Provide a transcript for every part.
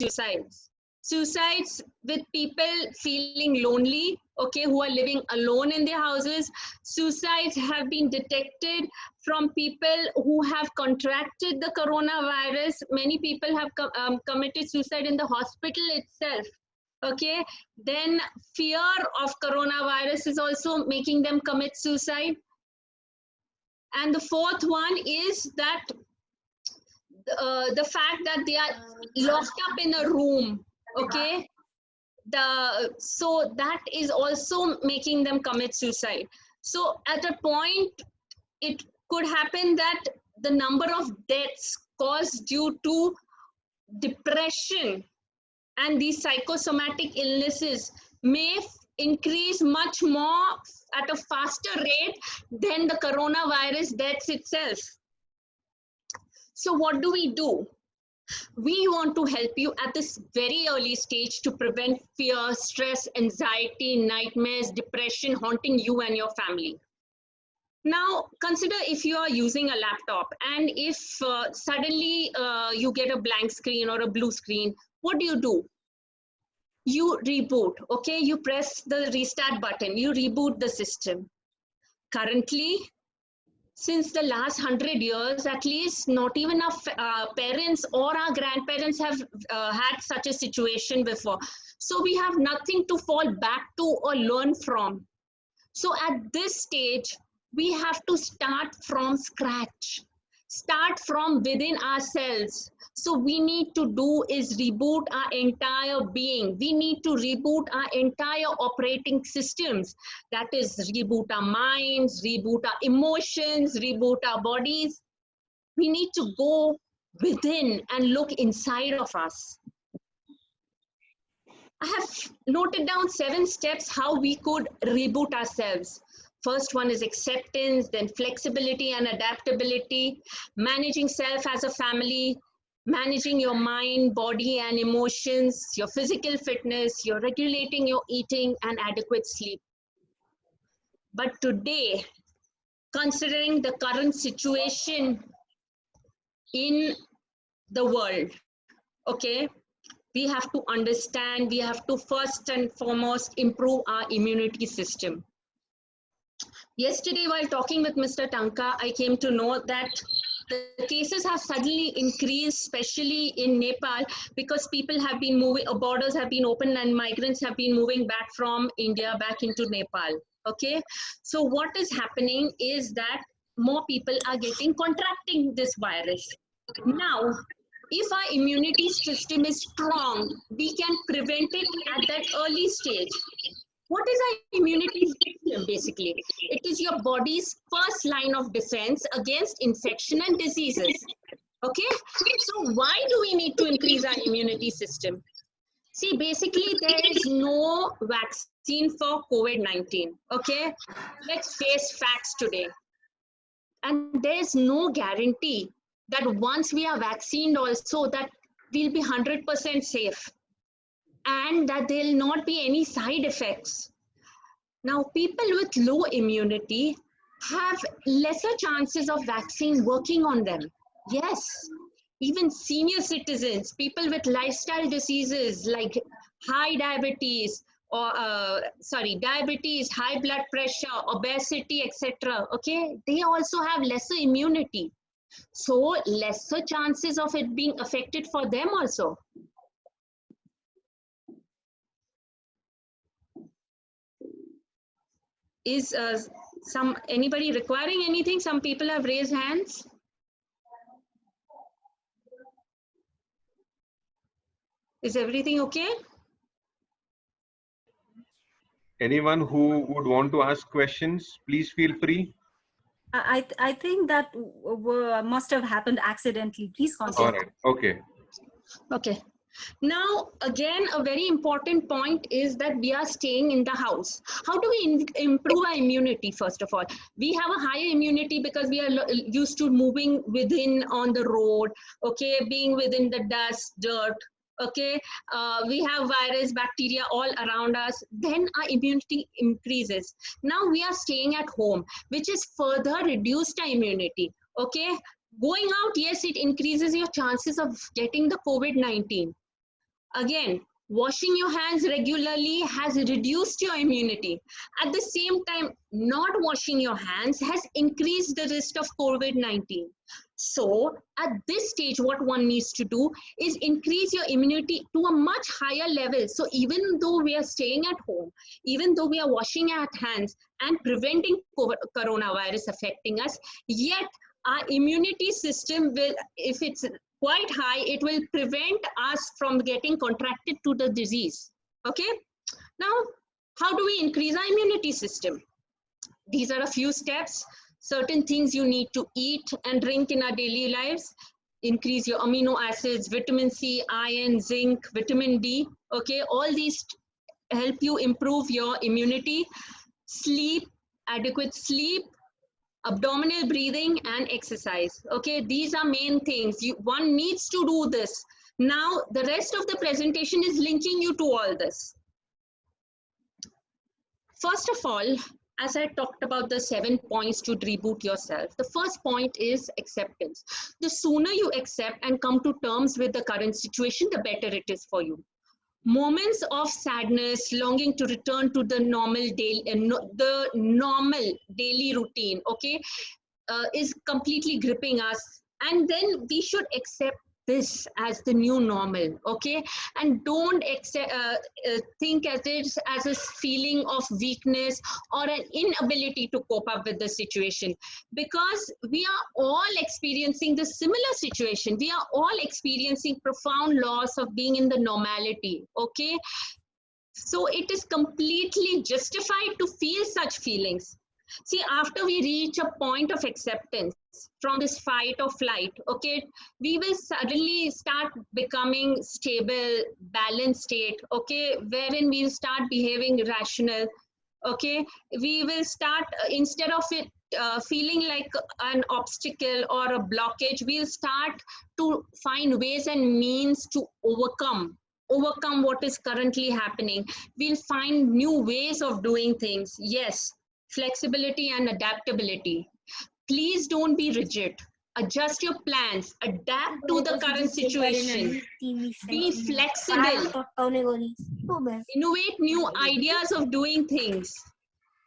suicides. Suicides with people feeling lonely, okay, who are living alone in their houses. Suicides have been detected from people who have contracted the coronavirus. Many people have committed suicide in the hospital itself. Okay, then fear of coronavirus is also making them commit suicide. And the fourth one is that the fact that they are locked up in a room, okay, so that is also making them commit suicide. So at a point it could happen that the number of deaths caused due to depression and these psychosomatic illnesses may increase much more at a faster rate than the coronavirus deaths itself. So what do? We want to help you at this very early stage to prevent fear, stress, anxiety, nightmares, depression haunting you and your family. Now, consider if you are using a laptop and if suddenly you get a blank screen or a blue screen, what do? You reboot, okay? You press the restart button, you reboot the system. Currently, since the last 100 years, at least not even our parents or our grandparents have had such a situation before. So we have nothing to fall back to or learn from. So at this stage, we have to start from scratch, start from within ourselves. So we need to do is reboot our entire being. We need to reboot our entire operating systems. That is reboot our minds, reboot our emotions, reboot our bodies. We need to go within and look inside of us. I have noted down 7 steps how we could reboot ourselves. First one is acceptance, then flexibility and adaptability, managing self as a family, managing your mind, body and emotions, your physical fitness, you're regulating your eating and adequate sleep. But today, considering the current situation in the world, okay, we have to understand, we have to first and foremost improve our immunity system. Yesterday, while talking with Mr. Tanka, I came to know that the cases have suddenly increased, especially in Nepal, because people have been moving, borders have been open and migrants have been moving back from India back into Nepal. Okay, so what is happening is that more people are contracting this virus. Now, if our immunity system is strong, we can prevent it at that early stage. What is our immunity system basically? It is your body's first line of defense against infection and diseases. Okay, so why do we need to increase our immunity system? See, basically there is no vaccine for COVID-19. Okay, let's face facts today. And there is no guarantee that once we are vaccinated also that we'll be 100% safe and that there will not be any side effects. Now, people with low immunity have lesser chances of vaccine working on them. Yes, even senior citizens, people with lifestyle diseases like high diabetes or diabetes, high blood pressure, obesity, etc. Okay, they also have lesser immunity. So lesser chances of it being affected for them also. Is anybody requiring anything? Some people have raised hands. Is everything okay? Anyone who would want to ask questions, please feel free. I think that must have happened accidentally. Please continue. All right. Okay. Okay. Now, again, a very important point is that we are staying in the house. How do we improve our immunity, first of all? We have a higher immunity because we are used to moving within on the road, okay, being within the dust, dirt, okay. We have virus, bacteria all around us. Then our immunity increases. Now we are staying at home, which is further reduced our immunity, okay. Going out, yes, it increases your chances of getting the COVID-19. Again, washing your hands regularly has reduced your immunity. At the same time, not washing your hands has increased the risk of COVID-19. So, at this stage, what one needs to do is increase your immunity to a much higher level. So, even though we are staying at home, even though we are washing our hands and preventing coronavirus affecting us, yet our immunity system will, if it's quite high, it will prevent us from getting contracted to the disease. Okay, now how do we increase our immunity system? These are a few steps. Certain things you need to eat and drink in our daily lives. Increase your amino acids, vitamin C, iron, zinc, vitamin D. Okay, all these help you improve your immunity. Sleep, adequate sleep, abdominal breathing, and exercise. Okay, these are main things. One needs to do this. Now, the rest of the presentation is linking you to all this. First of all, as I talked about the 7 points to reboot yourself, the first point is acceptance. The sooner you accept and come to terms with the current situation, the better it is for you. Moments of sadness, longing to return to the normal daily routine, okay, is completely gripping us. And then we should accept this as the new normal, okay? And don't think as it as a feeling of weakness or an inability to cope up with the situation, because we are all experiencing the similar situation. We are all experiencing profound loss of being in the normality, okay? So it is completely justified to feel such feelings. See, after we reach a point of acceptance from this fight or flight, okay, we will suddenly start becoming stable, balanced state, okay, wherein we'll start behaving rational, okay. We will start, instead of it feeling like an obstacle or a blockage, we'll start to find ways and means to overcome what is currently happening. We'll find new ways of doing things. Yes, flexibility and adaptability. Please don't be rigid. Adjust your plans. Adapt to the current situation. Be flexible. Innovate new ideas of doing things.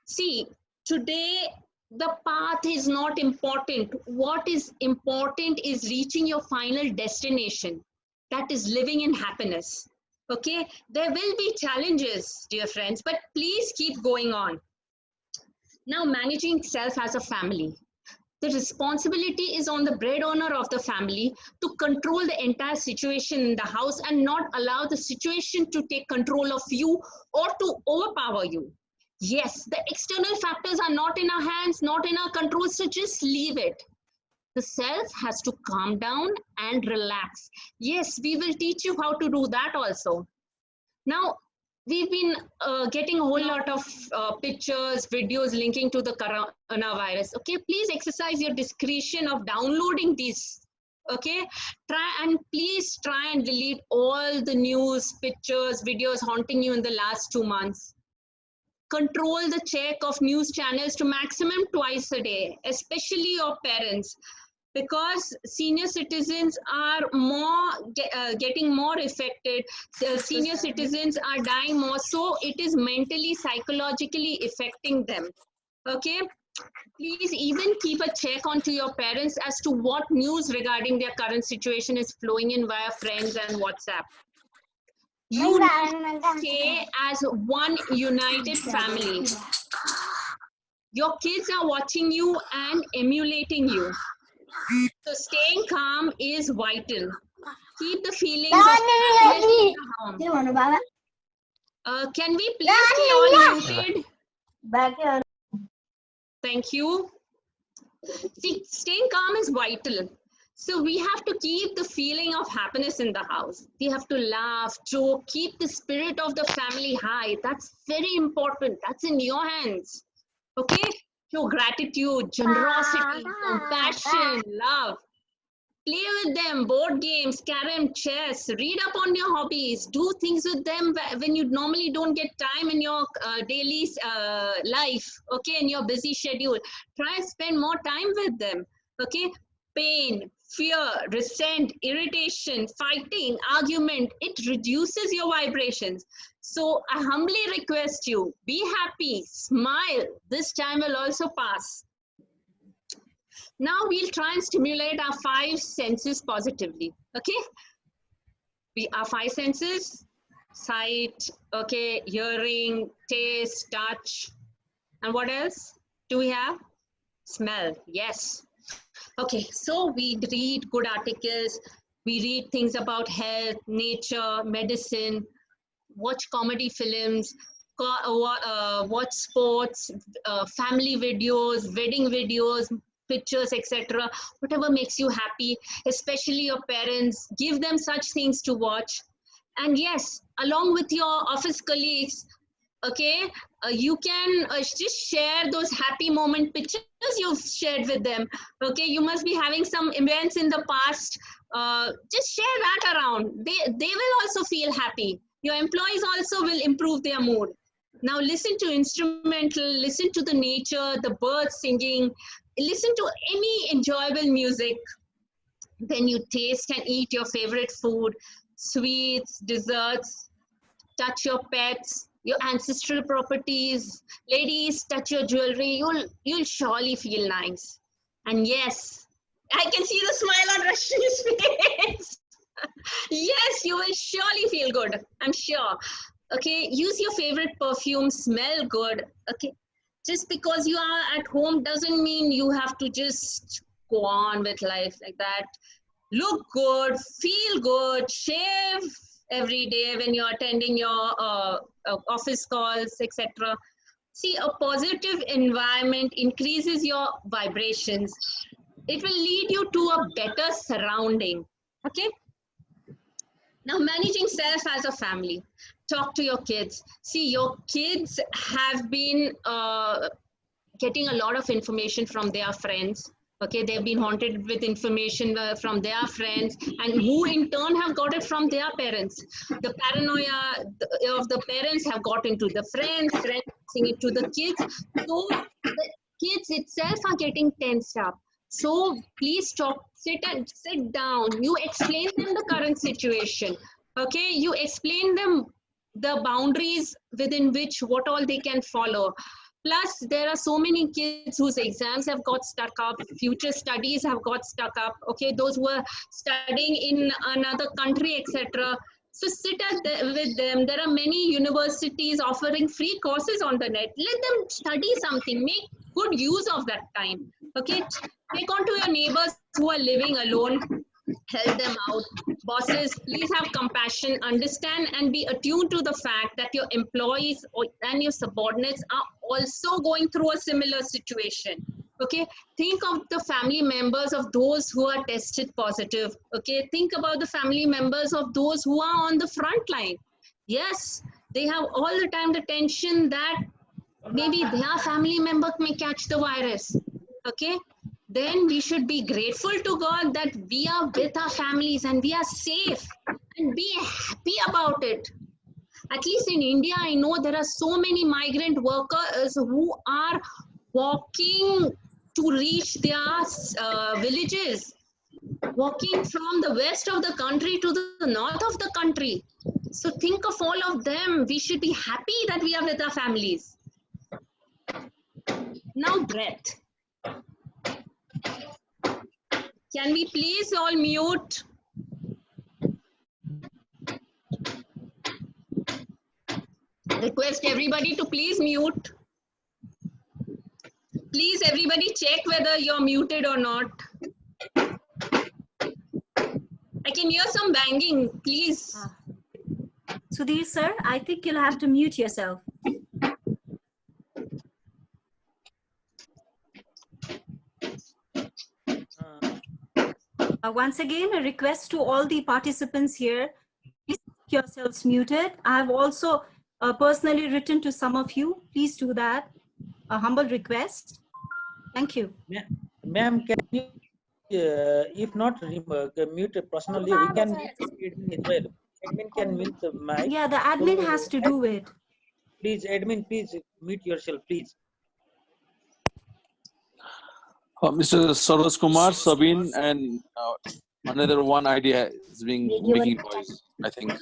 See, today the path is not important. What is important is reaching your final destination. That is living in happiness. Okay, there will be challenges, dear friends, but please keep going on. Now, managing self as a family. The responsibility is on the breadwinner of the family to control the entire situation in the house and not allow the situation to take control of you or to overpower you. Yes, the external factors are not in our hands, not in our control, so just leave it. The self has to calm down and relax. Yes, we will teach you how to do that also. Now, we've been getting a whole lot of pictures, videos linking to the coronavirus. Okay, please exercise your discretion of downloading these. Okay, please try and delete all the news, pictures, videos haunting you in the last 2 months. Control the check of news channels to maximum twice a day, especially your parents, because senior citizens are getting more affected. Senior citizens are dying more, so it is mentally, psychologically affecting them. Okay, please even keep a check onto your parents as to what news regarding their current situation is flowing in via friends and WhatsApp. You need to stay as one united family. Your kids are watching you and emulating you. So staying calm is vital. Keep the feelings of happiness in the home. Can we please stay all muted? Thank you. See, staying calm is vital. So we have to keep the feeling of happiness in the house. We have to laugh, joke, keep the spirit of the family high. That's very important. That's in your hands. Okay? Show gratitude, generosity, compassion, love. Play with them, board games, carom, chess, read up on your hobbies, do things with them when you normally don't get time in your daily life, okay, in your busy schedule. Try and spend more time with them, okay? Pain, fear, resent, irritation, fighting, argument, it reduces your vibrations. So I humbly request you, be happy, smile. This time will also pass. Now we'll try and stimulate our 5 senses positively. Okay? Our 5 senses: sight, okay, hearing, taste, touch, and what else do we have? Smell. Yes. Okay, so we read good articles, we read things about health, nature, medicine, watch comedy films, watch sports, family videos, wedding videos, pictures, etc. Whatever makes you happy, especially your parents, give them such things to watch. And yes, along with your office colleagues, okay, you can just share those happy moment pictures you've shared with them. Okay, you must be having some events in the past, just share that around. They will also feel happy. Your employees also will improve their mood. Now listen to instrumental, listen to the nature, the birds singing, listen to any enjoyable music. Then you taste and eat your favorite food, sweets, desserts, touch your pets, your ancestral properties. Ladies, touch your jewelry. You'll surely feel nice. And yes, I can see the smile on Rashmi's face. Yes, you will surely feel good. I'm sure. Okay, use your favorite perfume, smell good. Okay, just because you are at home doesn't mean you have to just go on with life like that. Look good, feel good, shave every day when you're attending your office calls, etc. See, a positive environment increases your vibrations. It will lead you to a better surrounding. Okay. Now, managing self as a family. Talk to your kids. See, your kids have been getting a lot of information from their friends. Okay, they've been haunted with information from their friends, and who in turn have got it from their parents. The paranoia of the parents have got into the friends passing it to the kids. So the kids itself are getting tensed up. So please sit down. You explain them the current situation. Okay, you explain them the boundaries within which what all they can follow. Plus, there are so many kids whose exams have got stuck up, future studies have got stuck up, okay, those who are studying in another country, etc. So sit with them. There are many universities offering free courses on the net. Let them study something, make good use of that time, okay? Take on to your neighbors who are living alone, help them out. Bosses, please have compassion, understand and be attuned to the fact that your employees and your subordinates are also going through a similar situation. Okay, think of the family members of those who are tested positive. Okay, think about the family members of those who are on the front line. Yes, they have all the time the tension that maybe their family member may catch the virus. Okay, then we should be grateful to God that we are with our families and we are safe, and be happy about it. At least in India, I know there are so many migrant workers who are walking to reach their villages, walking from the west of the country to the north of the country. So think of all of them. We should be happy that we are with our families. Now breath. Can we please all mute? Request everybody to please mute. Please everybody check whether you're muted or not. I can hear some banging, please. Sudhir sir, I think you'll have to mute yourself. Once again, a request to all the participants here, please keep yourselves muted. I have also personally written to some of you. Please do that. A humble request. Thank you. Ma'am, can you, if not mute personally, we can mute admin as well. Admin can mute the mic. Yeah, the admin has to do it. Please, admin, please mute yourself, please. Mr. Saroj Kumar, Sabine, and another one idea is making noise, I think.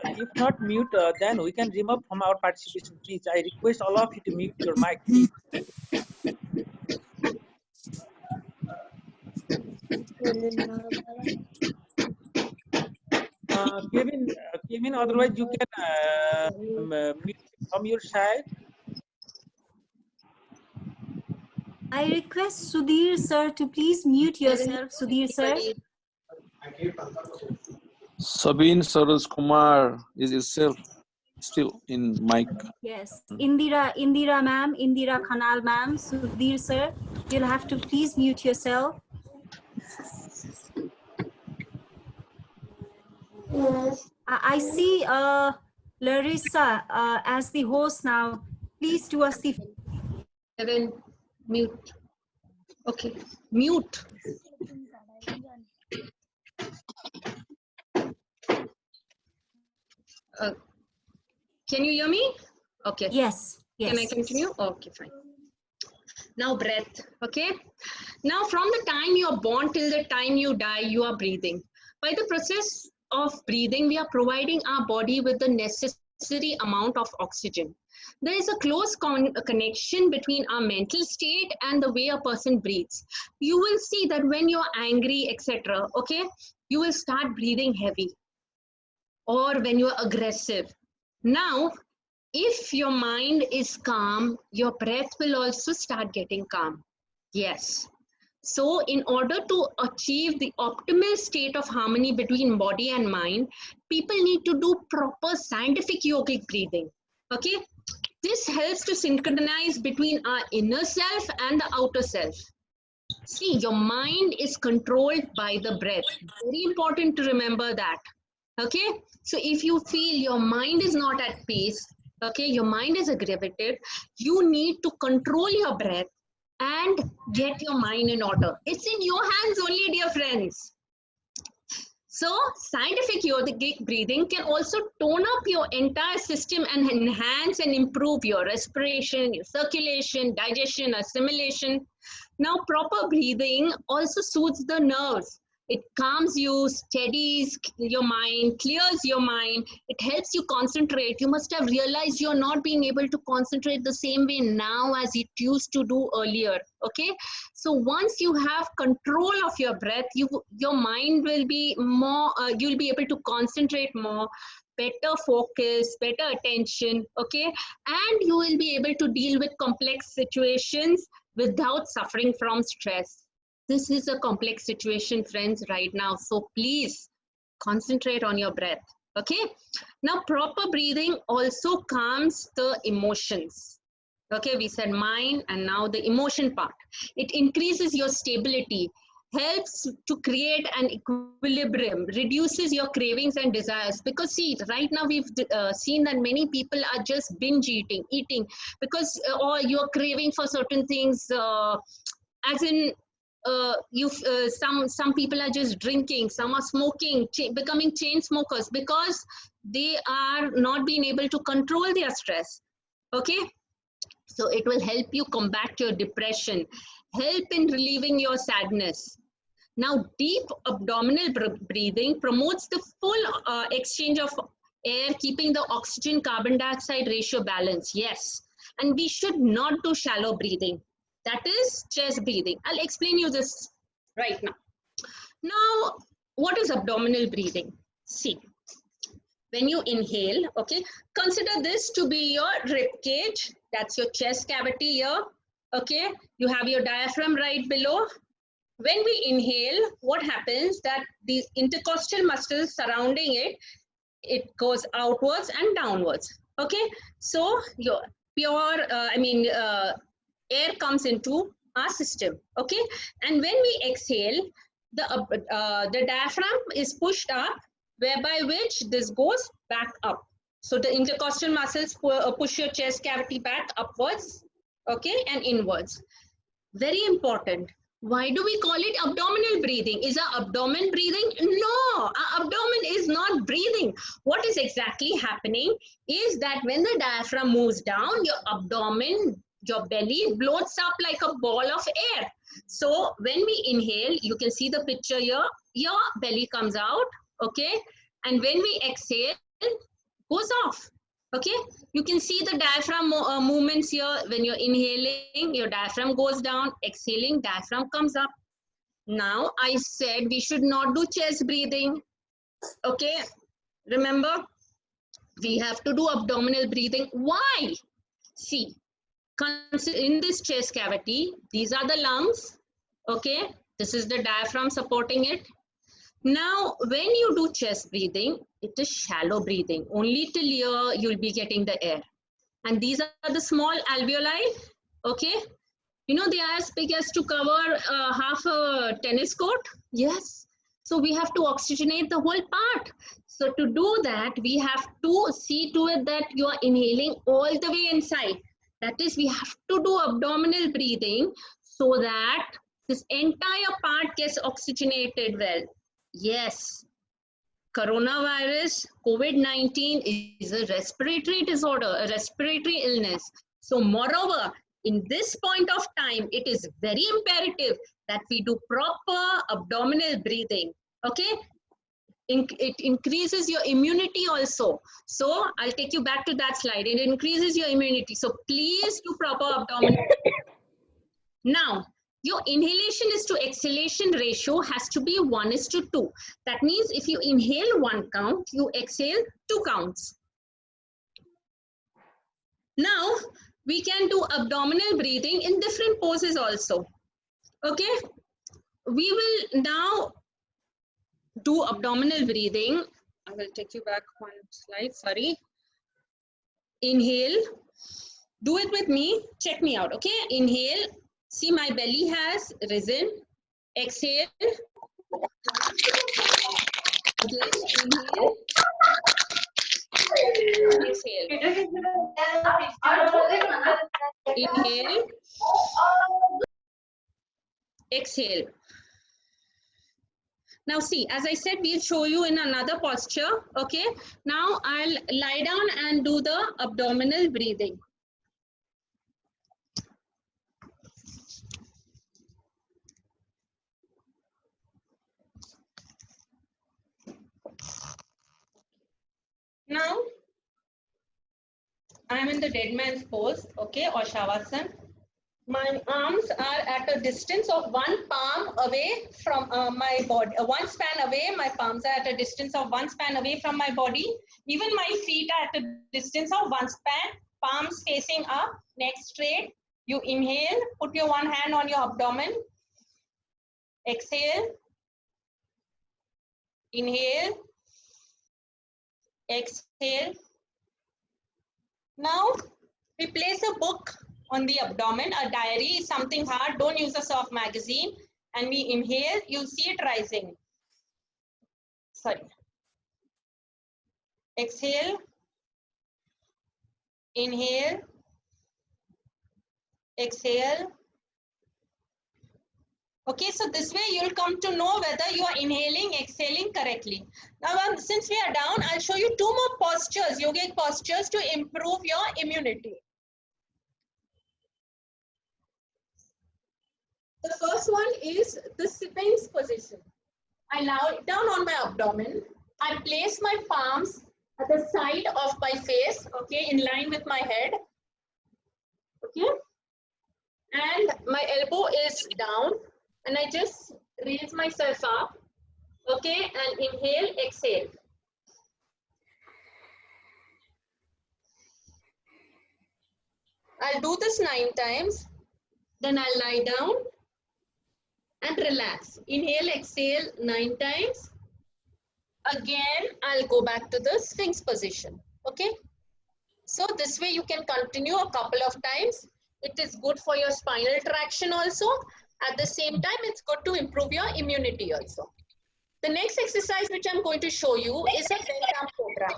If not mute, then we can remove from our participation. Please, I request all of you to mute your mic, please. Kevin, otherwise you can mute from your side. I request Sudhir sir to please mute yourself. Sudhir sir. Sabine Saroj Kumar is itself still in mic. Yes. Indira ma'am, Indira Khanal ma'am, Sudhir sir, you'll have to please mute yourself. I see Larissa as the host now. Please do us the Kevin, mute. Okay, mute. Can you hear me? Okay. Yes. Can I continue? Okay, fine. Now breath, okay? Now from the time you are born till the time you die, you are breathing. By the process of breathing, we are providing our body with the necessary amount of oxygen. There is a close connection between our mental state and the way a person breathes. You will see that when you're angry, etc., okay, you will start breathing heavy. Or when you're aggressive. Now, if your mind is calm, your breath will also start getting calm. Yes. So in order to achieve the optimal state of harmony between body and mind, people need to do proper scientific yogic breathing. Okay. This helps to synchronize between our inner self and the outer self. See, your mind is controlled by the breath. Very important to remember that. Okay. So if you feel your mind is not at peace, okay, your mind is aggravated, you need to control your breath and get your mind in order. It's in your hands only, dear friends. So scientific yogic breathing can also tone up your entire system and enhance and improve your respiration, your circulation, digestion, assimilation. Now proper breathing also soothes the nerves. It calms you, steadies your mind, clears your mind. It helps you concentrate. You must have realized you're not being able to concentrate the same way now as it used to do earlier. Okay. So once you have control of your breath, your mind will be more, you'll be able to concentrate more, better focus, better attention. Okay. And you will be able to deal with complex situations without suffering from stress. This is a complex situation, friends, right now. So please concentrate on your breath. Okay. Now, proper breathing also calms the emotions. Okay. We said mind and now the emotion part. It increases your stability, helps to create an equilibrium, reduces your cravings and desires. Because see, right now we've seen that many people are just binge eating because or you're craving for certain things, as in some people are just drinking, some are smoking, becoming chain smokers because they are not being able to control their stress. Okay. So it will help you combat your depression, help in relieving your sadness. Now, deep abdominal breathing promotes the full exchange of air, keeping the oxygen carbon dioxide ratio balanced. Yes. And we should not do shallow breathing. That is chest breathing. I'll explain you this right now. Now, what is abdominal breathing? See, when you inhale, okay, consider this to be your rib cage. That's your chest cavity here. Okay, you have your diaphragm right below. When we inhale, what happens that these intercostal muscles surrounding it goes outwards and downwards. Okay, so your pure, air comes into our system. Okay, and when we exhale, the diaphragm is pushed up, whereby which this goes back up. So the intercostal muscles push your chest cavity back upwards, okay, and inwards. Very important. Why do we call it abdominal breathing? Is our abdomen breathing? No, our abdomen is not breathing. What is exactly happening is that when the diaphragm moves down, your abdomen your belly bloats up like a ball of air. So when we inhale, you can see the picture here, your belly comes out, okay? And when we exhale, goes off, okay? You can see the diaphragm movements here. When you're inhaling, your diaphragm goes down, exhaling, diaphragm comes up. Now, I said we should not do chest breathing, okay? Remember, we have to do abdominal breathing. Why? See, in this chest cavity, these are the lungs, okay? This is the diaphragm supporting it. Now, when you do chest breathing, it is shallow breathing. Only till here you'll be getting the air. And these are the small alveoli, okay? You know, they are as big as to cover half a tennis court. Yes. So we have to oxygenate the whole part. So to do that, we have to see to it that you are inhaling all the way inside. That is, we have to do abdominal breathing so that this entire part gets oxygenated well. Yes, coronavirus, COVID-19 is a respiratory disorder, a respiratory illness. So moreover, in this point of time, it is very imperative that we do proper abdominal breathing, okay? It increases your immunity also. So I'll take you back to that slide. It increases your immunity. So please do proper abdominal. Now, your inhalation is to exhalation ratio has to be 1:2. That means if you inhale 1 count, you exhale 2 counts. Now, we can do abdominal breathing in different poses also. Okay, we will now do abdominal breathing. I will take you back 1 slide, sorry. Inhale, do it with me, check me out, okay? Inhale, see my belly has risen. Exhale. Again, inhale. Exhale. Inhale. Exhale. Now see, as I said, we'll show you in another posture, okay? Now I'll lie down and do the abdominal breathing. Now, I'm in the dead man's pose, okay, or Shavasana. My arms are at a distance of 1 palm away from my body. 1 span away, my palms are at a distance of 1 span away from my body. Even my feet are at a distance of 1 span, palms facing up, neck straight. You inhale, put your 1 hand on your abdomen. Exhale. Inhale. Exhale. Now, we place a book on the abdomen, a diary, something hard. Don't use a soft magazine. And we inhale, you'll see it rising. Sorry. Exhale. Inhale. Exhale. Okay, so this way you'll come to know whether you are inhaling, exhaling correctly. Now, since we are down, I'll show you 2 more postures, yogic postures to improve your immunity. The first one is the Sphinx position. I lie down on my abdomen. I place my palms at the side of my face, okay, in line with my head. Okay. And my elbow is down. And I just raise myself up. Okay. And inhale, exhale. I'll do this 9 times. Then I'll lie down and relax. Inhale, exhale 9 times. Again, I'll go back to the Sphinx position. Okay. So this way you can continue a couple of times. It is good for your spinal traction also. At the same time, it's good to improve your immunity also. The next exercise which I'm going to show you is a bent arm cobra.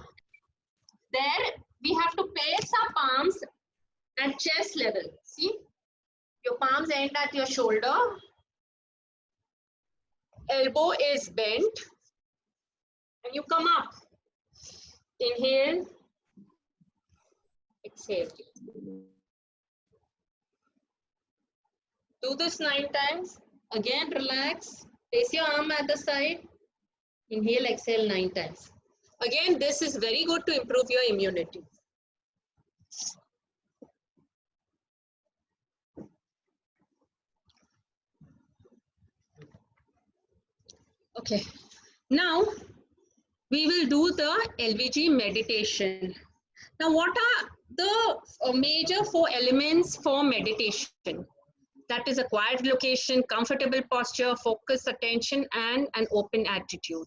There we have to place our palms at chest level. See, your palms end at your shoulder. Elbow is bent. And you come up. Inhale. Exhale. Do this 9 times. Again, relax. Place your arm at the side. Inhale, exhale 9 times. Again, this is very good to improve your immunity. Okay. Now, we will do the LVG meditation. Now, what are the major 4 elements for meditation? That is a quiet location, comfortable posture, focused attention, and an open attitude.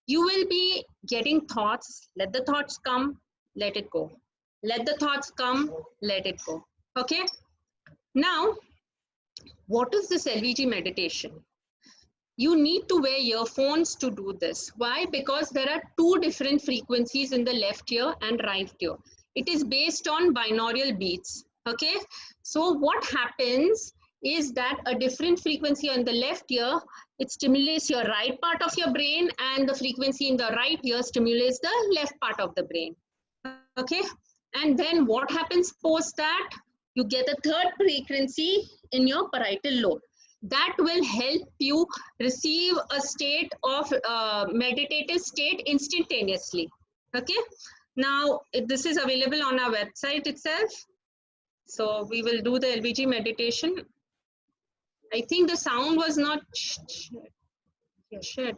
You will be getting thoughts. Let the thoughts come, let it go. Let the thoughts come, let it go. Okay? Now, what is this LVG meditation? You need to wear earphones to do this. Why? Because there are 2 different frequencies in the left ear and right ear. It is based on binaural beats. Okay? So what happens is that a different frequency on the left ear, it stimulates your right part of your brain, and the frequency in the right ear stimulates the left part of the brain. Okay? And then what happens post that? You get a 3rd frequency in your parietal lobe. That will help you receive a state of meditative state instantaneously. Okay? Now, this is available on our website itself. So we will do the LVG meditation. I think the sound was not shared.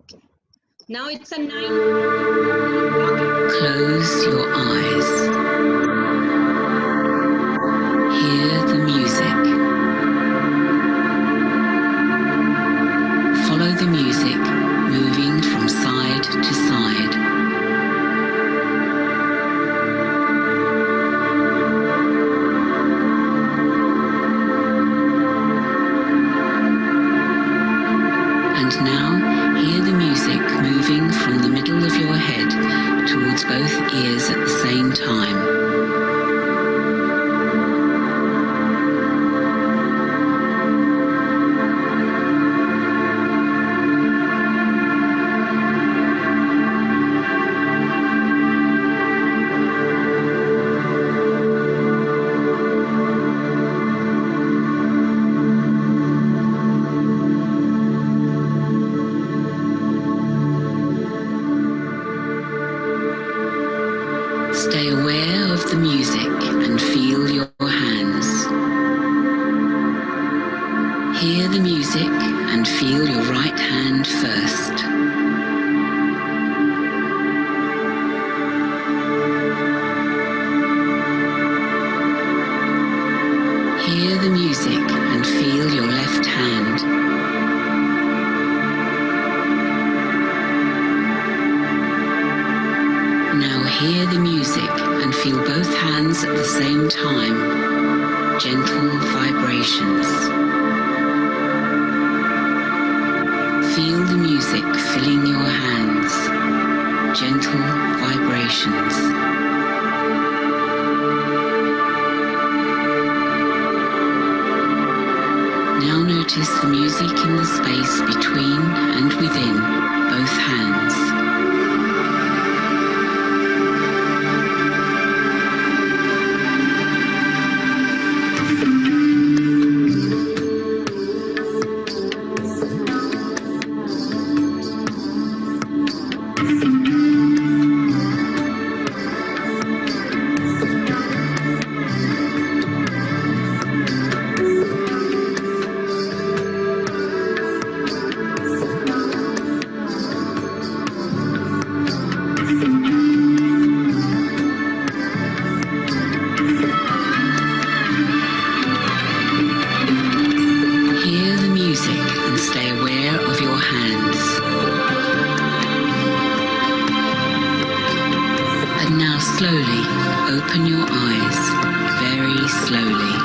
Okay. Now it's a 9. Close your eyes. Hear the music. Follow the music, moving from side to side. And now, hear the music moving from the middle of your head towards both ears at the same time. Stay aware of the music and feel your hands. Hear the music and feel your right hand first. Hear the music and feel your left hand. Now hear the music and feel both hands at the same time. Gentle vibrations. Feel the music filling your hands. Gentle vibrations. Now notice the music in the space between and within both hands. Slowly open your eyes, very slowly.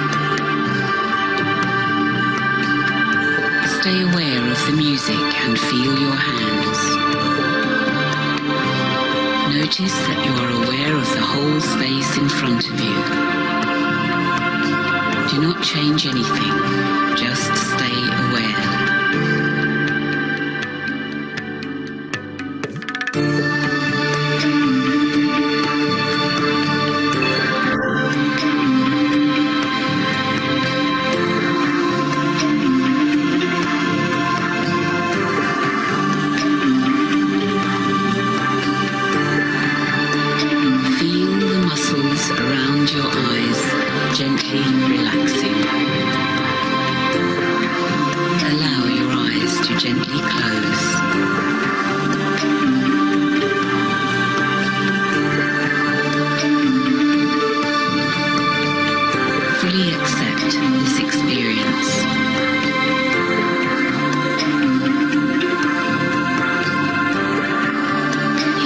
Stay aware of the music and feel your hands. Notice that you are aware of the whole space in front of you. Do not change anything, just stay aware. Feel the muscles around your eyes gently relaxing. Allow your eyes to gently close. Fully accept this experience.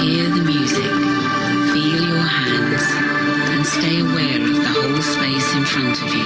Hear the music, feel your hands, and stay aware of the whole space in front of you.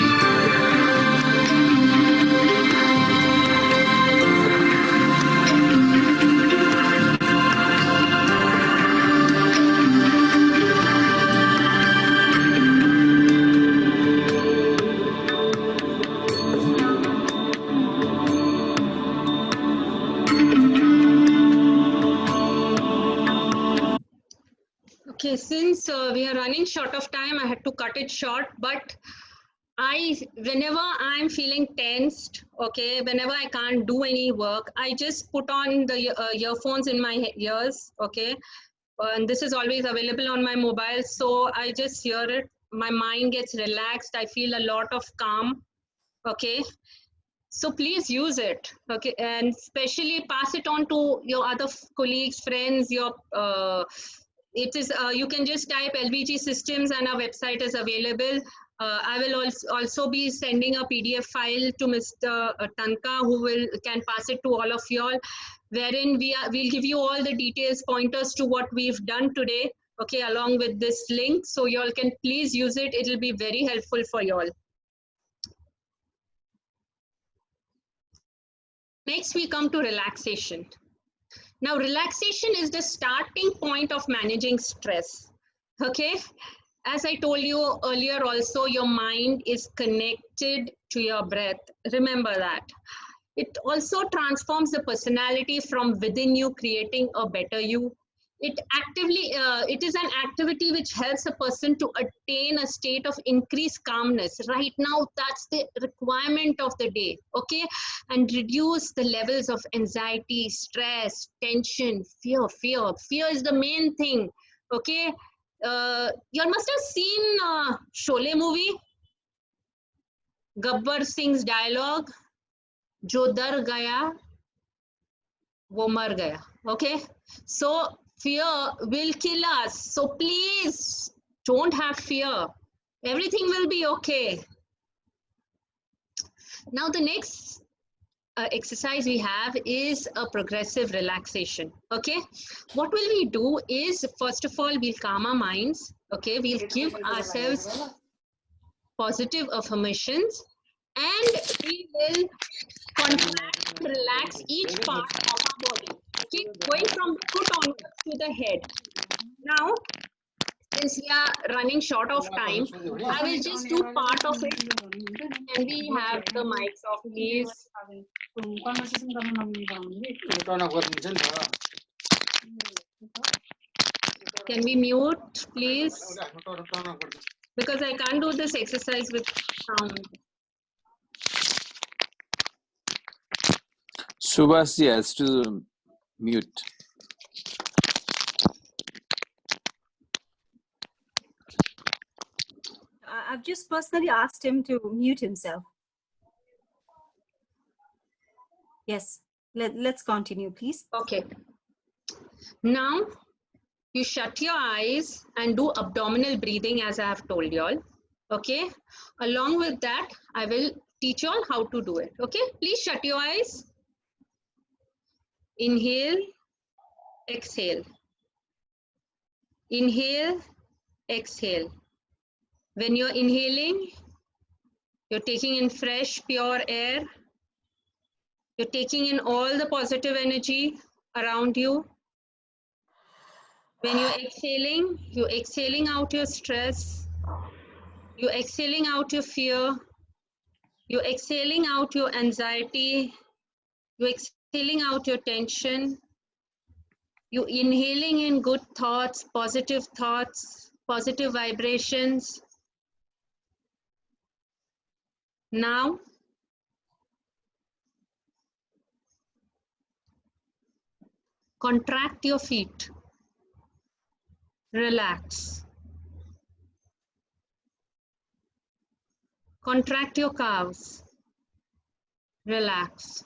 Okay, since we are running short of time, I had to cut it short, but whenever I'm feeling tensed, okay, whenever I can't do any work, I just put on the earphones in my ears, okay, and this is always available on my mobile, so I just hear it, my mind gets relaxed, I feel a lot of calm, okay. So please use it, okay, and especially pass it on to your other colleagues, friends, your it is you can just type LVG Systems and our website is available. I will also be sending a PDF file to Mr. Tanka, who can pass it to all of y'all, wherein we'll give you all the details, pointers to what we've done today, okay, along with this link. So y'all can please use it. It'll be very helpful for y'all. Next, we come to relaxation. Now, relaxation is the starting point of managing stress, okay? As I told you earlier also, your mind is connected to your breath. Remember that. It also transforms the personality from within you, creating a better you. It is an activity which helps a person to attain a state of increased calmness. Right now, that's the requirement of the day, okay? And reduce the levels of anxiety, stress, tension, fear. Fear is the main thing, okay? You must have seen Sholay movie, Gabbar Singh's dialogue, Jo dar gaya, wo mar gaya, okay? So, fear will kill us. So please don't have fear. Everything will be okay. Now the next exercise we have is a progressive relaxation. Okay. What will we do is, first of all, we'll calm our minds. Okay. We'll give ourselves positive affirmations and we will contract and relax each part of our body. Okay, going from the foot onwards to the head. Now, since we are running short of time, I will just do part of it. Can we have the mics off, please? Can we mute, please? Because I can't do this exercise with sound. Subhas has to mute. I've just personally asked him to mute himself. Yes, let's continue, please. Okay. Now, you shut your eyes and do abdominal breathing as I have told you all. Okay. Along with that, I will teach you all how to do it. Okay. Please shut your eyes. Inhale, exhale. Inhale, exhale. When you're inhaling, you're taking in fresh, pure air. You're taking in all the positive energy around you. When you're exhaling out your stress. You're exhaling out your fear. You're exhaling out your anxiety. You're exhaling out your tension. You're inhaling in good thoughts, positive vibrations. Now, contract your feet. Relax. Contract your calves. Relax.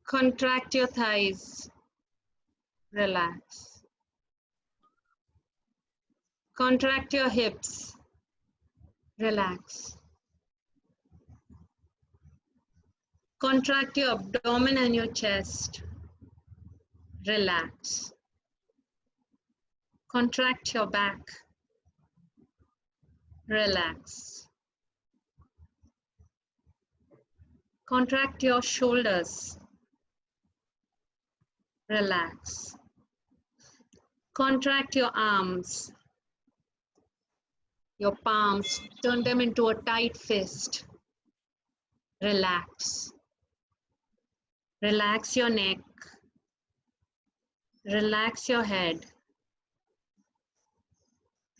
Contract your thighs. Relax. Contract your hips. Relax. Contract your abdomen and your chest. Relax. Contract your back. Relax. Contract your shoulders. Relax. Contract your arms, your palms, turn them into a tight fist. Relax. Relax your neck. Relax your head.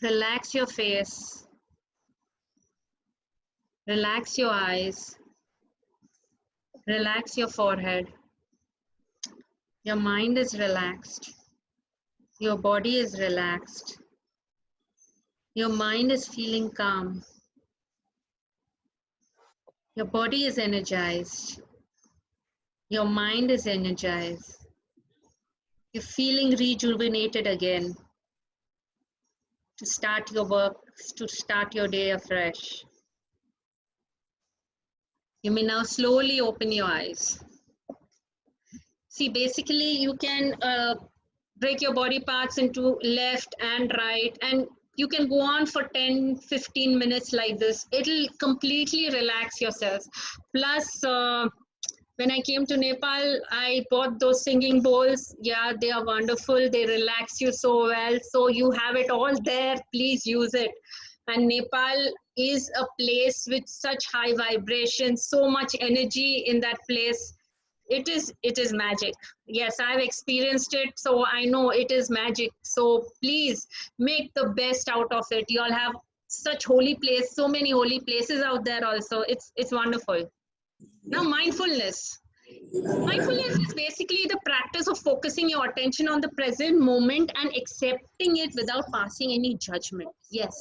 Relax your face. Relax your eyes. Relax your forehead. Your mind is relaxed. Your body is relaxed. Your mind is feeling calm. Your body is energized. Your mind is energized. You're feeling rejuvenated again to start your work, to start your day afresh. You may now slowly open your eyes. See, basically you can break your body parts into left and right, and you can go on for 10-15 minutes like this. It'll completely relax yourselves. Plus, when I came to Nepal, I bought those singing bowls. Yeah, they are wonderful. They relax you so well. So you have it all there. Please use it. And Nepal is a place with such high vibrations, so much energy in that place. It is magic. Yes, I've experienced it, so I know it is magic. So please make the best out of it. You all have such holy place, so many holy places out there also. It's wonderful. Now, mindfulness. Mindfulness is basically the practice of focusing your attention on the present moment and accepting it without passing any judgment. Yes,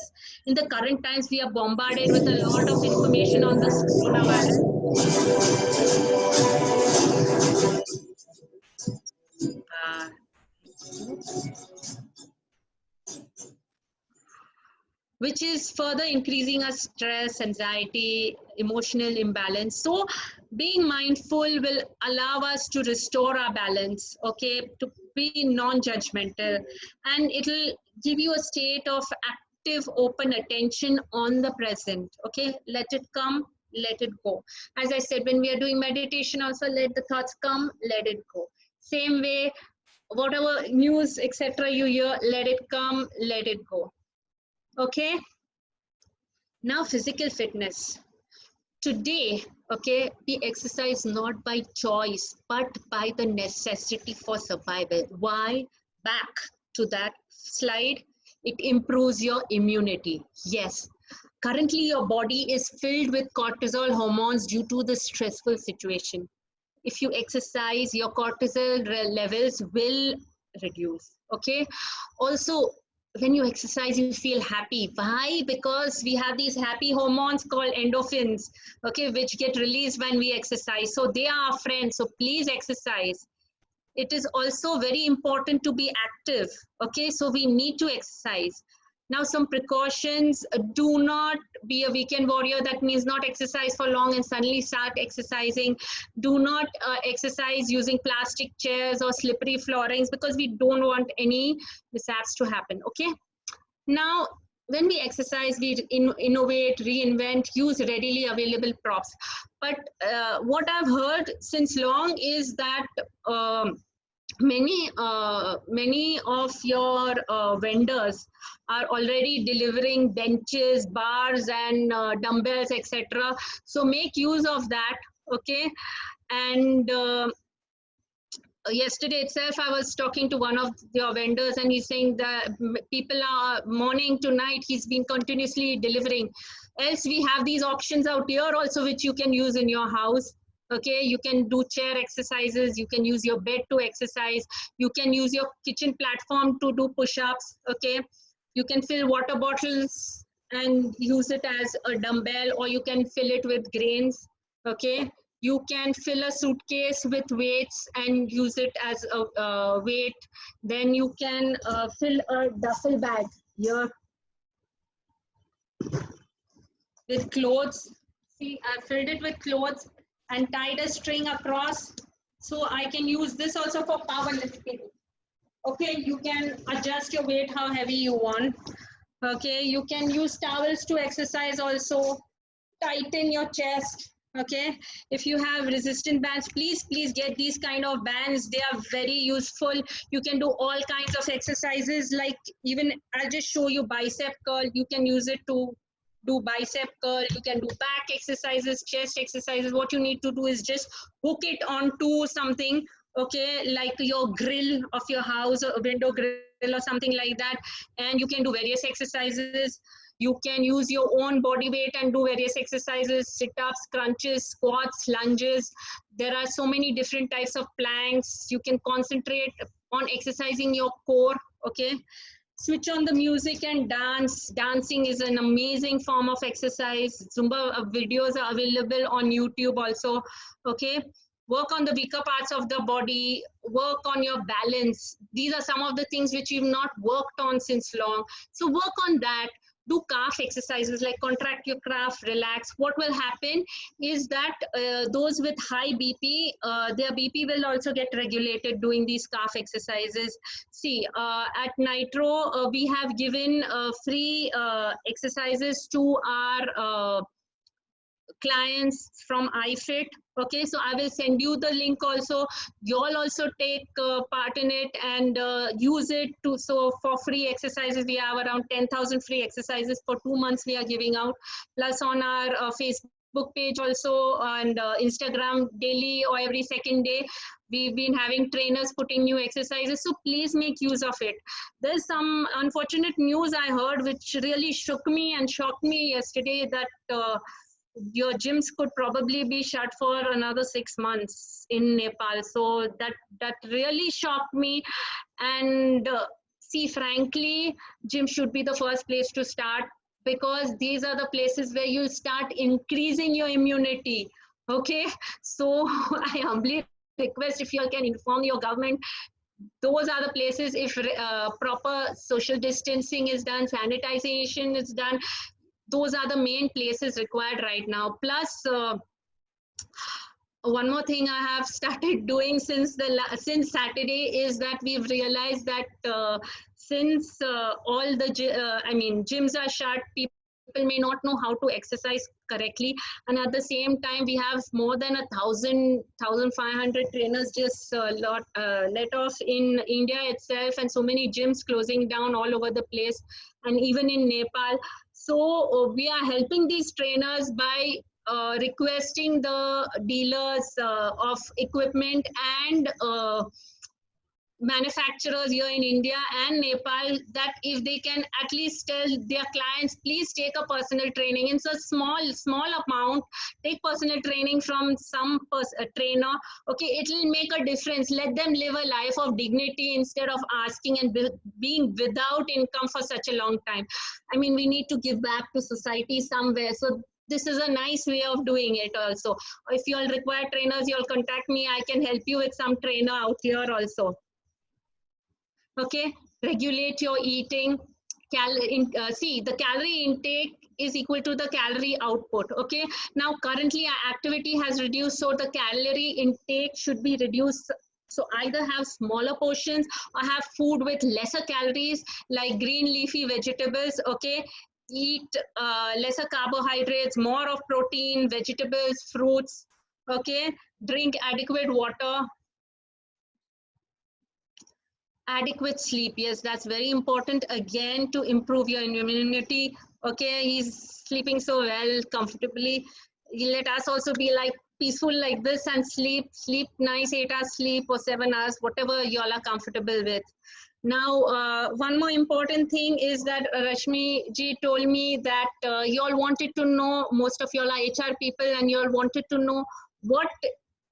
in the current times, we are bombarded with a lot of information on this coronavirus. Which is further increasing our stress, anxiety, emotional imbalance. So being mindful will allow us to restore our balance, okay, to be non-judgmental, and it'll give you a state of active, open attention on the present, okay? Let it come, let it go. As I said, when we are doing meditation also, let the thoughts come, let it go. Same way, whatever news, etc. you hear, let it come, let it go. Okay, now physical fitness. Today, okay, we exercise not by choice, but by the necessity for survival. Why? Back to that slide, it improves your immunity. Yes, currently your body is filled with cortisol hormones due to the stressful situation. If you exercise, your cortisol levels will reduce, okay? Also, when you exercise, you feel happy. Why? Because we have these happy hormones called endorphins, okay, which get released when we exercise. So they are our friends. So please exercise. It is also very important to be active, okay? So we need to exercise. Now, some precautions: do not be a weekend warrior. That means not exercise for long and suddenly start exercising. Do not exercise using plastic chairs or slippery floorings, because we don't want any mishaps to happen, okay? Now, when we exercise, we innovate, reinvent, use readily available props. But what I've heard since long is that many of your vendors are already delivering benches, bars, and dumbbells, etc. So make use of that. Okay. And yesterday itself I was talking to one of your vendors, and he's saying that people are morning to night, he's been continuously delivering. Else we have these options out here also which you can use in your house. Okay, you can do chair exercises, you can use your bed to exercise, you can use your kitchen platform to do push-ups. Okay, you can fill water bottles and use it as a dumbbell, or you can fill it with grains. Okay, you can fill a suitcase with weights and use it as a weight. Then you can fill a duffel bag here with clothes. See, I filled it with clothes and tied a string across. So I can use this also for power lifting. Okay, you can adjust your weight how heavy you want. Okay, you can use towels to exercise also. Tighten your chest. Okay, if you have resistant bands, please get these kind of bands. They are very useful. You can do all kinds of exercises, like even I'll just show you bicep curl. You can use it to do bicep curl. You can do back exercises, chest exercises. What you need to do is just hook it onto something, okay, like your grill of your house, or a window grill or something like that, and you can do various exercises. You can use your own body weight and do various exercises, sit-ups, crunches, squats, lunges. There are so many different types of planks. You can concentrate on exercising your core. Okay, switch on the music and dance. Dancing is an amazing form of exercise. Zumba videos are available on YouTube also. Okay, work on the weaker parts of the body, work on your balance. These are some of the things which you've not worked on since long. So work on that. Do calf exercises, like contract your calf, relax. What will happen is that those with high BP, their BP will also get regulated doing these calf exercises. See, at Nitro, we have given free exercises to our clients from iFit. Okay, so I will send you the link also. You all also take part in it and use it to. So for free exercises, we have around 10,000 free exercises for 2 months we are giving out. Plus on our Facebook page also, and Instagram, daily or every second day, we've been having trainers putting new exercises. So please make use of it. There's some unfortunate news I heard which really shook me and shocked me yesterday, that your gyms could probably be shut for another 6 months in Nepal. So that really shocked me. And see, frankly, gym should be the first place to start, because these are the places where you start increasing your immunity. Okay, so I humbly request if you all can inform your government. Those are the places, if proper social distancing is done, sanitization is done, those are the main places required right now. Plus, one more thing I have started doing since Saturday is that we've realized that since all the gyms are shut, people may not know how to exercise correctly, and at the same time we have more than 1,500 trainers just let off in India itself, and so many gyms closing down all over the place, and even in Nepal. So we are helping these trainers by requesting the dealers of equipment and manufacturers here in India and Nepal that if they can at least tell their clients, please take a personal training. It's a small amount. Take personal training from some trainer. Okay, it will make a difference. Let them live a life of dignity instead of asking and being without income for such a long time. I mean, we need to give back to society somewhere. So this is a nice way of doing it also. If you all require trainers, you all contact me. I can help you with some trainer out here also. Okay, regulate your eating. See, the calorie intake is equal to the calorie output. Okay, now currently our activity has reduced, so the calorie intake should be reduced. So either have smaller portions or have food with lesser calories, like green leafy vegetables. Okay, eat lesser carbohydrates, more of protein, vegetables, fruits. Okay, drink adequate water. Adequate sleep, yes, that's very important again to improve your immunity. Okay, he's sleeping so well, comfortably. Let us also be like peaceful like this and sleep nice, 8 hours sleep or 7 hours, whatever y'all are comfortable with. Now, one more important thing is that Rashmi ji told me that y'all wanted to know, most of y'all are HR people, and y'all wanted to know what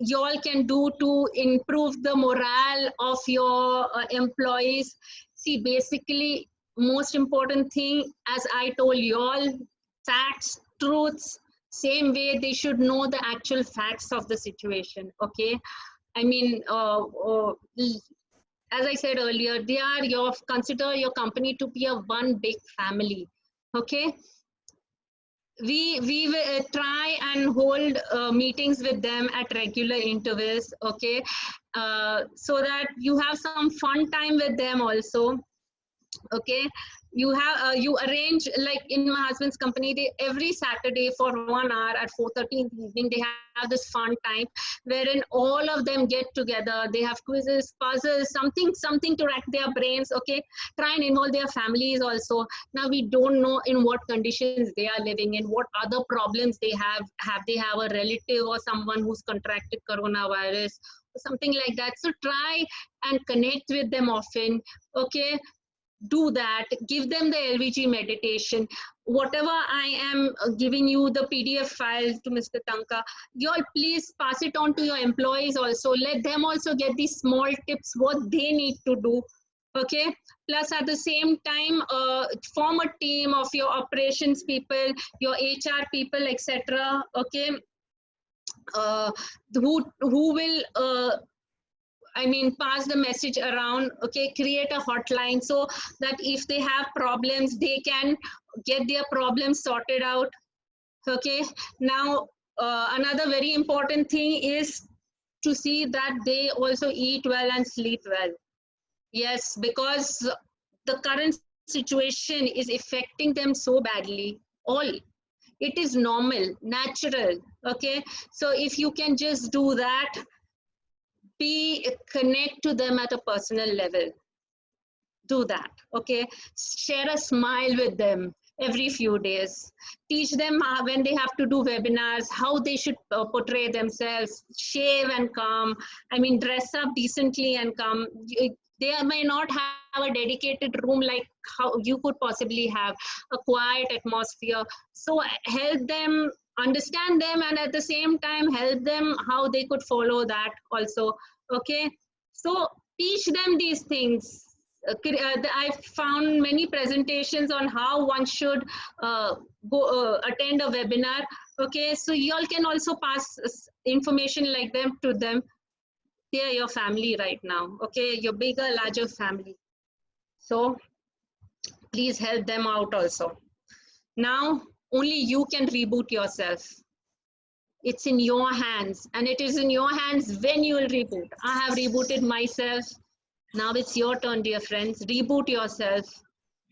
y'all can do to improve the morale of your employees. See, basically, most important thing, as I told y'all, facts, truths, same way they should know the actual facts of the situation. Okay, I mean, as I said earlier, they are consider your company to be a one big family. Okay, we will try and hold meetings with them at regular intervals. Okay, so that you have some fun time with them also. Okay, you have you arrange, like in my husband's company, they every Saturday for 1 hour at 4:30 in the evening they have this fun time wherein all of them get together. They have quizzes, puzzles, something to rack their brains. Okay, try and involve their families also. Now we don't know in what conditions they are living in, what other problems they have they have a relative or someone who's contracted coronavirus or something like that. So try and connect with them often. Okay, do that, give them the LVG meditation. Whatever I am giving you the PDF file to Mr. Tanka, y'all please pass it on to your employees also. Let them also get these small tips what they need to do. Okay, plus at the same time form a team of your operations people, your HR people, etc. Okay, who will I mean, pass the message around. Okay, create a hotline so that if they have problems, they can get their problems sorted out. Okay, now another very important thing is to see that they also eat well and sleep well. Yes, because the current situation is affecting them so badly. All. It is normal, natural. Okay, so if you can just do that, connect to them at a personal level. Do that. Okay, share a smile with them every few days. Teach them when they have to do webinars, how they should portray themselves, shave and come. I mean, dress up decently and come. They may not have a dedicated room like how you could possibly have, a quiet atmosphere. So help them, understand them, and at the same time help them how they could follow that also. Okay, so teach them these things. I found many presentations on how one should go attend a webinar. Okay, so you all can also pass information like them to them. They are your family right now. Okay, your bigger, larger family. So please help them out also. Now only you can reboot yourself. It's in your hands, and it is in your hands when you will reboot. I have rebooted myself. Now it's your turn, dear friends. Reboot yourself.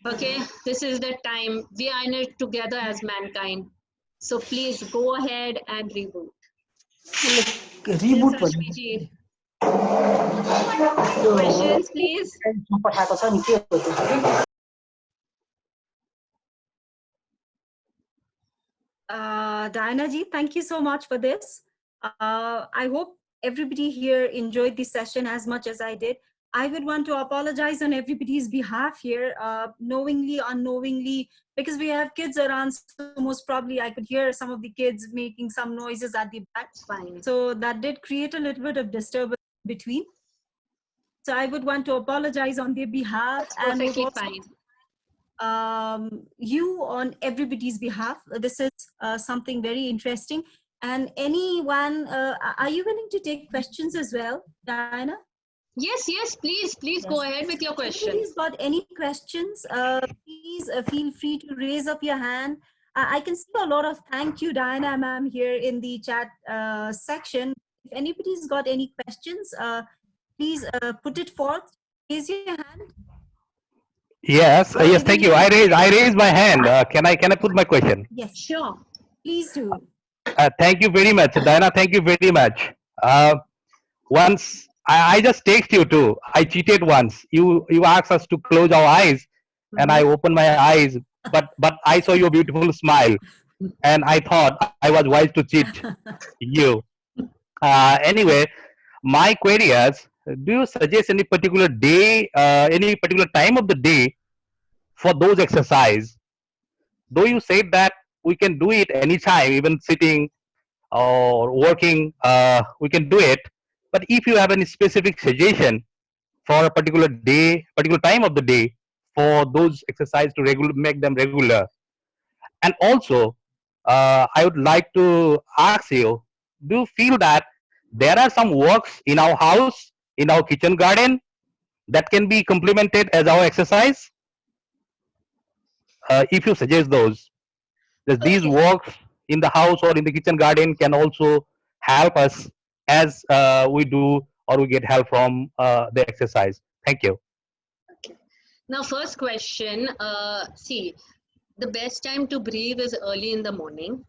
Okay, this is the time. We are in it together as mankind. So please go ahead and reboot. Reboot. Yes, Rashmi ji. Questions, please. Diana ji, thank you so much for this. I hope everybody here enjoyed this session as much as I did. I would want to apologize on everybody's behalf here, knowingly, unknowingly, because we have kids around, so most probably I could hear some of the kids making some noises at the back. Fine. So that did create a little bit of disturbance between. So I would want to apologize on their behalf. That's perfectly fine. You on everybody's behalf. This is something very interesting. And anyone, are you willing to take questions as well, Diana? Yes, please yes. Go ahead with your question. If anybody's got any questions, please feel free to raise up your hand. I can see a lot of thank you, Diana ma'am, here in the chat section. If anybody's got any questions, please put it forth. Raise your hand. Yes, yes, thank you. I raised my hand. Can I put my question? Yes, sure. Please do. Thank you very much, Diana. Thank you very much. Once I just text you too. I cheated once. You asked us to close our eyes, and I opened my eyes, but I saw your beautiful smile, and I thought I was wise to cheat you. Anyway, my query is: do you suggest any particular day, any particular time of the day for those exercise? Though you said that we can do it anytime, even sitting or working, we can do it. But if you have any specific suggestion for a particular day, particular time of the day for those exercise to make them regular, and also, I would like to ask you: do you feel that there are some works in our house, in our kitchen garden, that can be complemented as our exercise? If you suggest those, that these Okay. works in the house or in the kitchen garden can also help us as we do or we get help from the exercise. Thank you. Now, first question. See, the best time to breathe is early in the morning.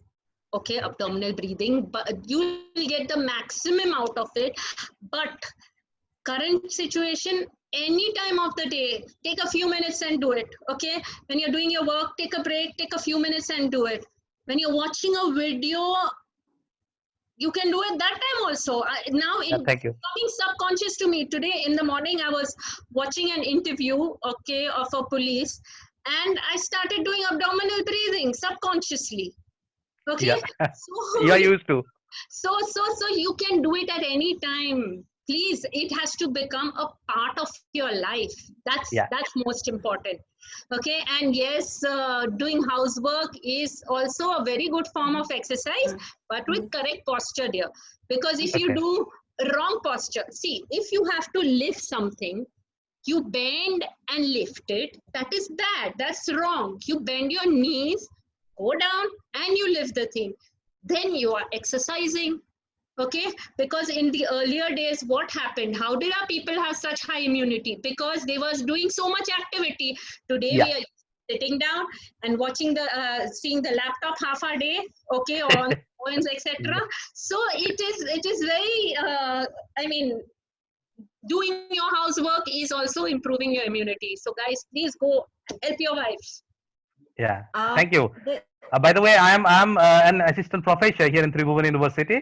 Okay, abdominal breathing, but you will get the maximum out of it. But current situation, any time of the day, take a few minutes and do it. Okay, when you're doing your work, take a break, take a few minutes and do it. When you're watching a video, you can do it that time also. Now it's Thank you. coming subconscious to me. Today in the morning, I was watching an interview, okay, of a police, and I started doing abdominal breathing subconsciously. Okay, Yeah, so you are used to. so you can do it at any time. Please, it has to become a part of your life. Yeah. That's most important. Okay, and yes, doing housework is also a very good form of exercise, but with correct posture, dear. Because if you Okay. do wrong posture, see, if you have to lift something, you bend and lift it, that is bad. That's wrong. You bend your knees, go down, and you lift the thing. Then you are exercising. Okay, because in the earlier days, what happened? How did our people have such high immunity? Because they was doing so much activity. Today Yeah. we are sitting down and watching seeing the laptop half a day, okay, on phones, etc. So it is very I mean, doing your housework is also improving your immunity. So guys, please go help your wives. Yeah. Uh, Thank you. the- By the way, I'm an assistant professor here in Tribhuvan University,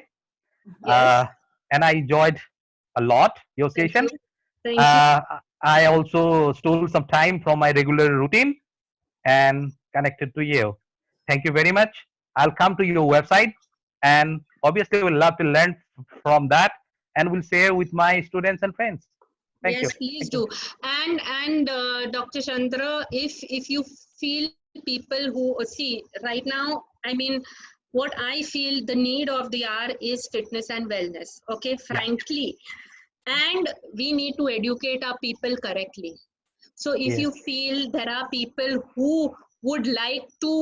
Yes, and I enjoyed a lot your thank session. you. Thank you. I also stole some time from my regular routine and connected to you. Thank you very much. I'll come to your website, and obviously we'll love to learn from that, and will share with my students and friends. Thank you. Yes, please Thank you. do. And Dr. Chandra, if you feel people who see right now, I mean, what I feel the need of the hour is fitness and wellness. Okay, Yeah. frankly, and we need to educate our people correctly. So if Yes. you feel there are people who would like to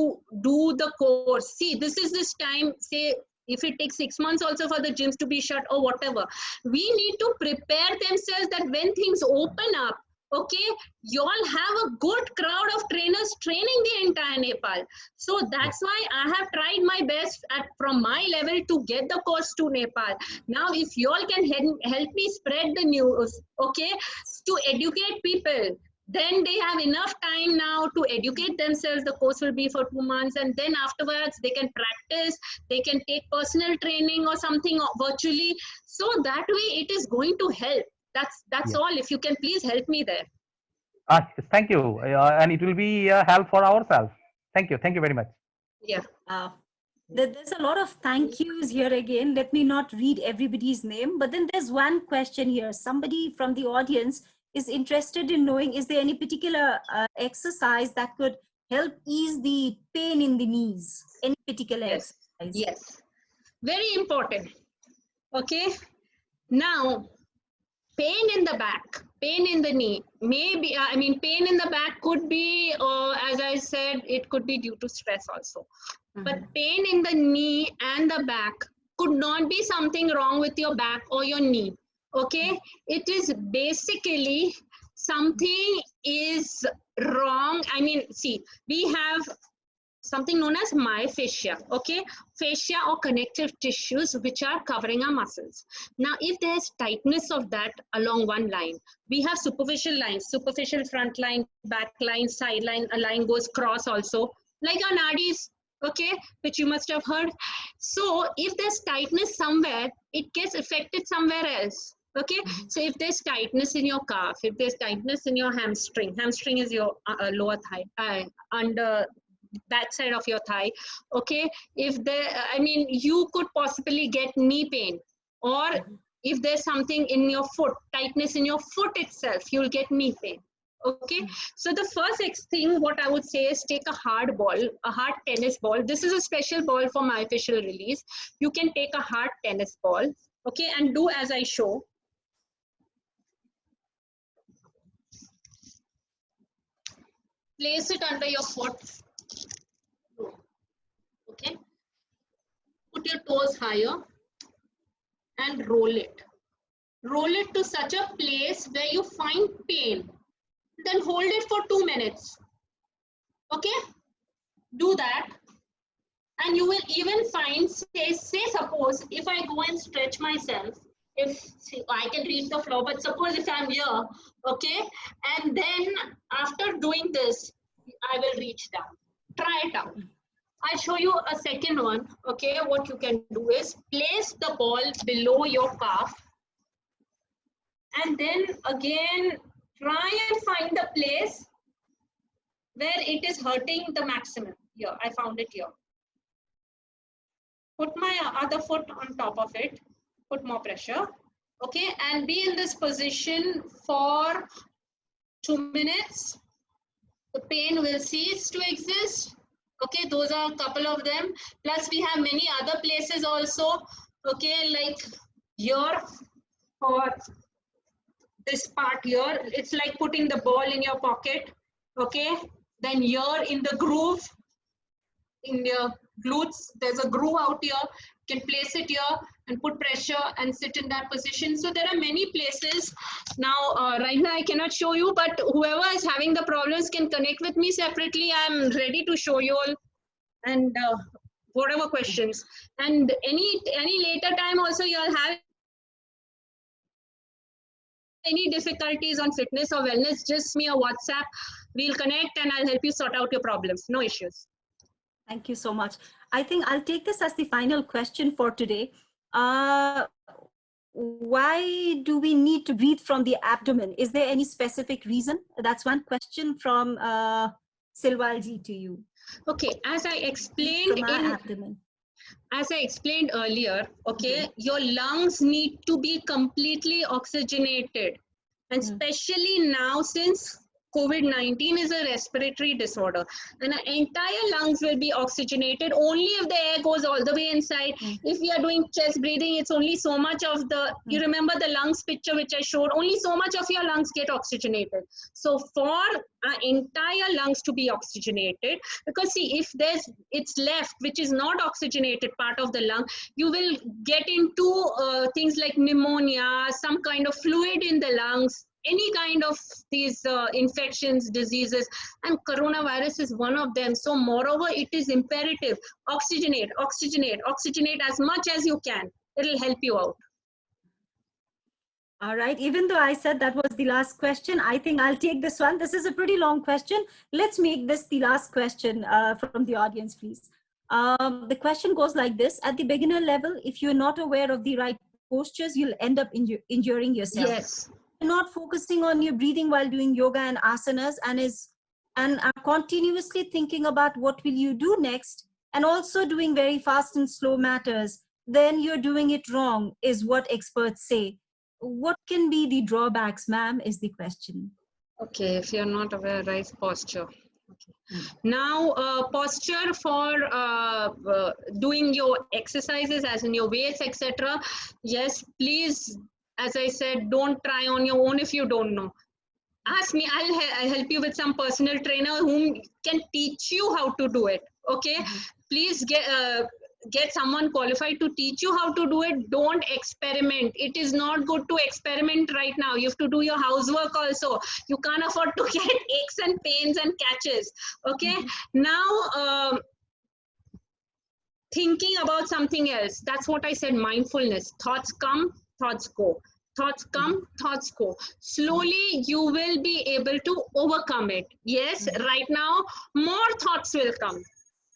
do the course, see, this time, say, if it takes 6 months also for the gyms to be shut or whatever, we need to prepare themselves that when things open up, okay, you all have a good crowd of trainers training the entire Nepal. So that's why I have tried my best from my level to get the course to Nepal. Now, if you all can help me spread the news, okay, to educate people, then they have enough time now to educate themselves. The course will be for 2 months, and then afterwards they can practice, they can take personal training or something virtually. So that way it is going to help. That's Yes. all. If you can please help me there. Thank you, and it will be help for ourselves. Thank you. Thank you very much. Yeah. there's a lot of thank yous here again. Let me not read everybody's name, but then there's one question here. Somebody from the audience is interested in knowing, is there any particular exercise that could help ease the pain in the knees? Any particular Yes. exercise? Yes. Very important. Okay. Now, pain in the back, pain in the knee, maybe, I mean, pain in the back could be, as I said, it could be due to stress also. But pain in the knee and the back could not be something wrong with your back or your knee. Okay, it is basically something is wrong. I mean, see, we have something known as myofascia, okay? Fascia or connective tissues which are covering our muscles. Now, if there's tightness of that along one line, we have superficial lines, superficial front line, back line, side line, a line goes cross also, like our nadis, okay, which you must have heard. So if there's tightness somewhere, it gets affected somewhere else. Okay, so if there's tightness in your calf, if there's tightness in your hamstring is your lower thigh, under back side of your thigh. Okay, if there, I mean, you could possibly get knee pain, or if there's something in your foot, tightness in your foot itself, you'll get knee pain. Okay, so the first thing what I would say is take a hard ball, a hard tennis ball. This is a special ball for myofascial release. You can take a hard tennis ball, okay, and do as I show. Place it under your foot. Okay. Put your toes higher and roll it. Roll it to such a place where you find pain. Then hold it for 2 minutes. Okay. Do that. And you will even find, say suppose if I go and stretch myself, if I can reach the floor, but suppose if I'm here, okay, and then after doing this, I will reach down. Try it out. I'll show you a second one, okay. What you can do is place the ball below your calf, and then again try and find the place where it is hurting the maximum. Here, I found it here. Put my other foot on top of it. Put more pressure, okay, and be in this position for 2 minutes. The pain will cease to exist. Okay, those are a couple of them. Plus, we have many other places also. Okay, like here for this part here, it's like putting the ball in your pocket. Okay, then here in the groove, in your glutes, there's a groove out here. You can place it here and put pressure and sit in that position. So there are many places. Now, right now I cannot show you, but whoever is having the problems can connect with me separately. I'm ready to show you all, and whatever questions. And any later time also you'll have any difficulties on fitness or wellness, just me a WhatsApp. We'll connect and I'll help you sort out your problems. No issues. Thank you so much. I think I'll take this as the final question for today. Why do we need to breathe from the abdomen? Is there any specific reason? That's one question from Silvalji to you. Okay, as I explained abdomen. As I explained earlier, okay, your lungs need to be completely oxygenated, and especially now since COVID-19 is a respiratory disorder, and our entire lungs will be oxygenated only if the air goes all the way inside. If we are doing chest breathing, it's only so much of the, you remember the lungs picture which I showed, only so much of your lungs get oxygenated. So for our entire lungs to be oxygenated, because see, if it's left, which is not oxygenated part of the lung, you will get into things like pneumonia, some kind of fluid in the lungs, any kind of these infections, diseases, and coronavirus is one of them. So moreover, it is imperative, oxygenate as much as you can. It'll help you out. All right, even though I said that was the last question, I think I'll take this one. This is a pretty long question. Let's make this the last question from the audience, please. The question goes like this: at the beginner level, if you're not aware of the right postures, you'll end up injuring yourself. Yes. Not focusing on your breathing while doing yoga and asanas, and are continuously thinking about what will you do next, and also doing very fast and slow matters, then you're doing it wrong, is what experts say. What can be the drawbacks, ma'am, is the question. Okay, if you're not aware, right posture. Okay. Now, posture for doing your exercises, as in your weights, etc. Yes, please. As I said, don't try on your own if you don't know. Ask me, I'll help you with some personal trainer whom can teach you how to do it. Okay, please get someone qualified to teach you how to do it. Don't experiment. It is not good to experiment right now. You have to do your housework also. You can't afford to get aches and pains and catches. Okay, now thinking about something else. That's what I said, mindfulness. Thoughts come, thoughts go. Thoughts come, thoughts go. Slowly, you will be able to overcome it. Yes, right now, more thoughts will come.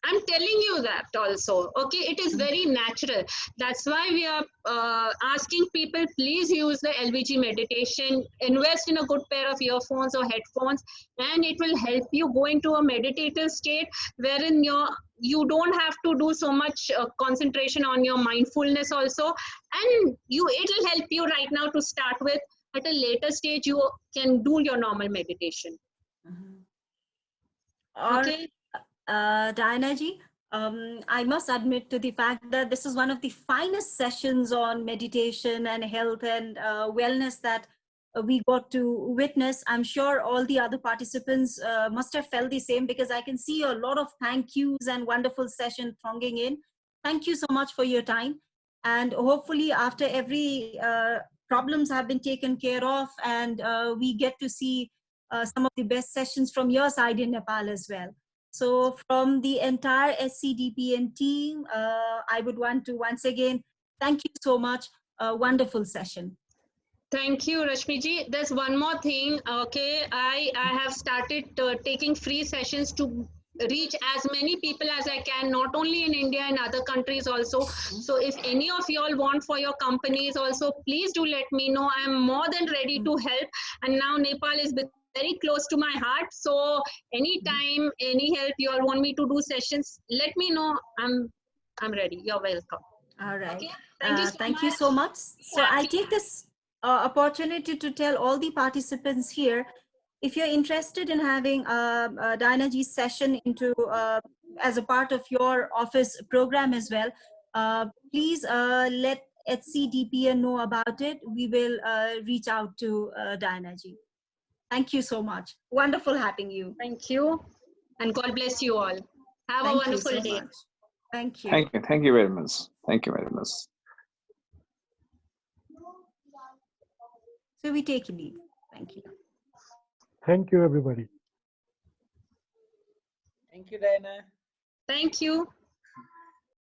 I'm telling you that also. Okay, it is very natural. That's why we are asking people, please use the LVG meditation. Invest in a good pair of earphones or headphones, and it will help you go into a meditative state wherein you don't have to do so much concentration on your mindfulness also, and it'll help you right now to start with. At a later stage, you can do your normal meditation. Okay. Diana ji, I must admit to the fact that this is one of the finest sessions on meditation and health and wellness that we got to witness. I'm sure all the other participants must have felt the same, because I can see a lot of thank yous and wonderful session thronging in. Thank you so much for your time. And hopefully after every problems have been taken care of, and we get to see some of the best sessions from your side in Nepal as well. So from the entire SCDPN team, I would want to once again thank you so much. A wonderful session. Thank you, Rashmi ji. There's one more thing. Okay, I have started taking free sessions to reach as many people as I can, not only in India and other countries also. So if any of y'all want for your companies also, please do let me know. I'm more than ready to help. And now Nepal is very close to my heart. So anytime, any help you all want me to do sessions, let me know. I'm ready. You're welcome. All right. Okay. Thank you so much. So I take this opportunity to tell all the participants here, if you're interested in having Diana G's session into as a part of your office program as well, please let HCDPN know about it. We will reach out to Diana G. Thank you so much. Wonderful having you. Thank you. And God bless you all. Have a wonderful day. Much. Thank you. Thank you. Thank you very much. Thank you very much. So we take leave. Thank you. Thank you, everybody. Thank you, Diana. Thank you.